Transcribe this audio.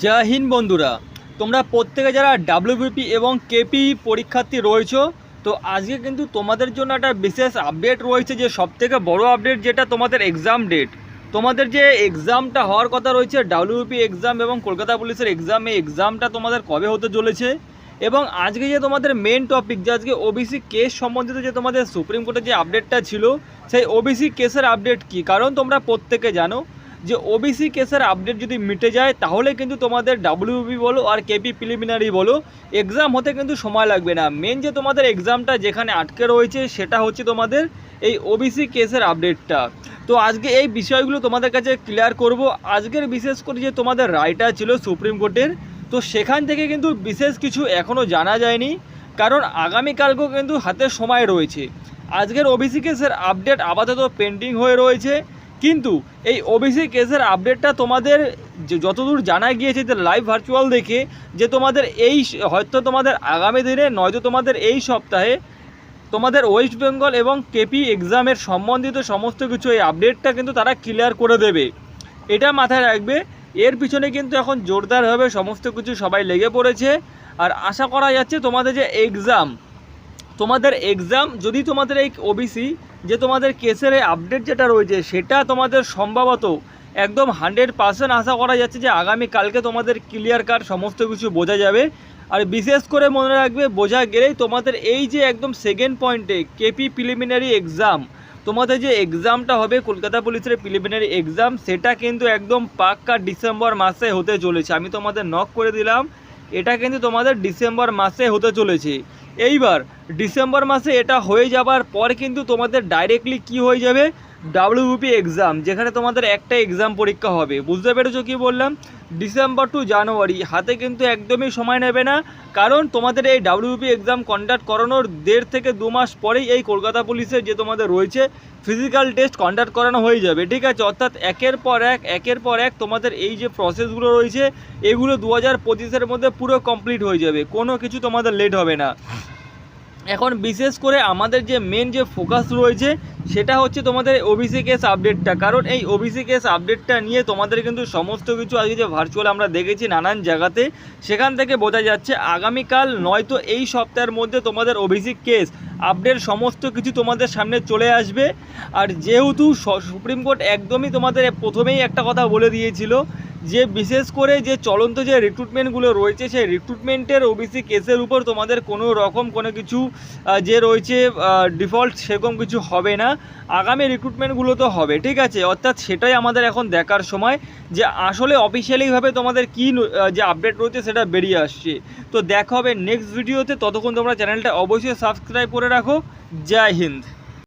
জয় হিন্দ বন্ধুরা, তোমরা প্রত্যেকে যারা ডাব্লিউবিপি এবং কেপি পরীক্ষার্থী রয়েছো, তো আজকে কিন্তু তোমাদের জন্য একটা বিশেষ আপডেট রয়েছে। যে সবথেকে বড় আপডেট, যেটা তোমাদের এক্সাম ডেট, তোমাদের যে এক্সামটা হওয়ার কথা রয়েছে ডাব্লিউবিপি এক্সাম এবং কলকাতা পুলিশের এক্সাম, এই এক্সামটা তোমাদের কবে হতে চলেছে। এবং আজকে যে তোমাদের মেন টপিক, যে আজকে ওবিসি কেস সম্বন্ধিত যে তোমাদের সুপ্রিম কোর্টের যে আপডেটটা ছিল, সেই ওবিসি কেসের আপডেট কি। কারণ তোমরা প্রত্যেকে জানো যে ওবিসি কেসের আপডেট যদি মিটে যায়, তাহলে কিন্তু তোমাদের ডাব্লিউবি বলো আর কেপি প্রিলিমিনারি বলো, এক্সাম হতে কিন্তু সময় লাগবে না। মেন যে তোমাদের এক্সামটা যেখানে আটকে রয়েছে, সেটা হচ্ছে তোমাদের এই ওবিসি কেসের আপডেটটা। তো আজকে এই বিষয়গুলো তোমাদের কাছে ক্লিয়ার করব। আজকের বিশেষ করে যে তোমাদের রায়টা ছিল সুপ্রিম কোর্টের, তো সেখান থেকে কিন্তু বিশেষ কিছু এখনও জানা যায়নি, কারণ আগামীকালকেও কিন্তু হাতে সময় রয়েছে। আজকের ওবিসি কেসের আপডেট আপাতত পেন্ডিং হয়ে রয়েছে, কিন্তু এই ওবিসি কেসের আপডেটটা তোমাদের যতদূর জানা গিয়েছে যে লাইভ ভার্চুয়াল দেখে, যে তোমাদের এই হয়তো তোমাদের আগামী দিনে নয়তো তোমাদের এই সপ্তাহে তোমাদের ওয়েস্ট বেঙ্গল এবং কেপি এক্সামের সম্বন্ধিত সমস্ত কিছু এই আপডেটটা কিন্তু তারা ক্লিয়ার করে দেবে, এটা মাথায় রাখবে। এর পিছনে কিন্তু এখন জোরদারভাবে সমস্ত কিছু সবাই লেগে পড়েছে। আর আশা করা যাচ্ছে তোমাদের যে এক্সাম যদি তোমাদের এই ওবিসি যে তোমাদের কেসের এই আপডেট যেটা রয়েছে, সেটা তোমাদের সম্ভবত একদম 100% আশা করা যাচ্ছে যে আগামীকালকে তোমাদের ক্লিয়ার কাট সমস্ত কিছু বোঝা যাবে। আর বিশেষ করে মনে রাখবে, বোঝা গেলেই তোমাদের এই যে একদম সেকেন্ড পয়েন্টে কেপি প্রিলিমিনারি এক্সাম, তোমাদের যে এক্সামটা হবে কলকাতা পুলিশের প্রিলিমিনারি এক্সাম, সেটা কিন্তু একদম পাক্কা ডিসেম্বর মাসে হতে চলেছে। আমি তোমাদের নক করে দিলাম, এটা কিন্তু তোমাদের ডিসেম্বর মাসে হতে চলেছে। এইবার ডিসেম্বর মাসে এটা হয়ে যাবার পর কিন্তু তোমাদের ডাইরেক্টলি কি হয়ে যাবে, ডাব্লিউবিপি এক্সাম, যেখানে তোমাদের একটা এক্সাম পরীক্ষা হবে। বুঝতে পেরেছো কি বললাম? ডিসেম্বর টু জানুয়ারি হাতে কিন্তু একদমই সময় নেবে না, কারণ তোমাদের এই ডাব্লিউবিপি এক্সাম কন্ডাক্ট করানোর 1.5 থেকে 2 মাস পরেই এই কলকাতা পুলিশের যে তোমাদের রয়েছে ফিজিক্যাল টেস্ট কন্ডাক্ট করানো হয়ে যাবে, ঠিক আছে। অর্থাৎ একের পর এক তোমাদের এই যে প্রসেসগুলো রয়েছে, এগুলো 2025-এর মধ্যে পুরো কমপ্লিট হয়ে যাবে, কোনো কিছু তোমাদের লেট হবে না। এখন বিশেষ করে আমাদের যে মেন যে ফোকাস রয়েছে, সেটা হচ্ছে তোমাদের ওবিসি কেস আপডেটটা। কারণ এই ওবিসি কেস আপডেটটা নিয়ে তোমাদের কিন্তু সমস্ত কিছু আজকে যে ভার্চুয়াল আমরা দেখেছি নানান জায়গাতে, সেখান থেকে বোঝা যাচ্ছে আগামীকাল নয়তো এই সপ্তাহের মধ্যে তোমাদের ওবিসি কেস আপডেট সমস্ত কিছু তোমাদের সামনে চলে আসবে। আর যেহেতু সুপ্রিম কোর্ট একদমই তোমাদের প্রথমেই একটা কথা বলে দিয়েছিল, যে বিশেষ করে যে চলন্ত যে রিক্রুটমেন্টগুলো রয়েছে, সেই রিক্রুটমেন্টের ওবিসি কেসের উপর তোমাদের কোনো রকম কোনো কিছু যে রয়েছে ডিফল্ট সেরকম কিছু হবে না, আগামী রিক্রুটমেন্টগুলো তো হবে, ঠিক আছে। অর্থাৎ সেটাই আমাদের এখন দেখার সময়, যে আসলে অফিসিয়ালিভাবে তোমাদের কি যে আপডেট রয়েছে সেটা বেরিয়ে আসছে। তো দেখা হবে নেক্সট ভিডিওতে, ততক্ষণ তোমরা চ্যানেলটা অবশ্যই সাবস্ক্রাইব করে রাখো। জয় হিন্দ।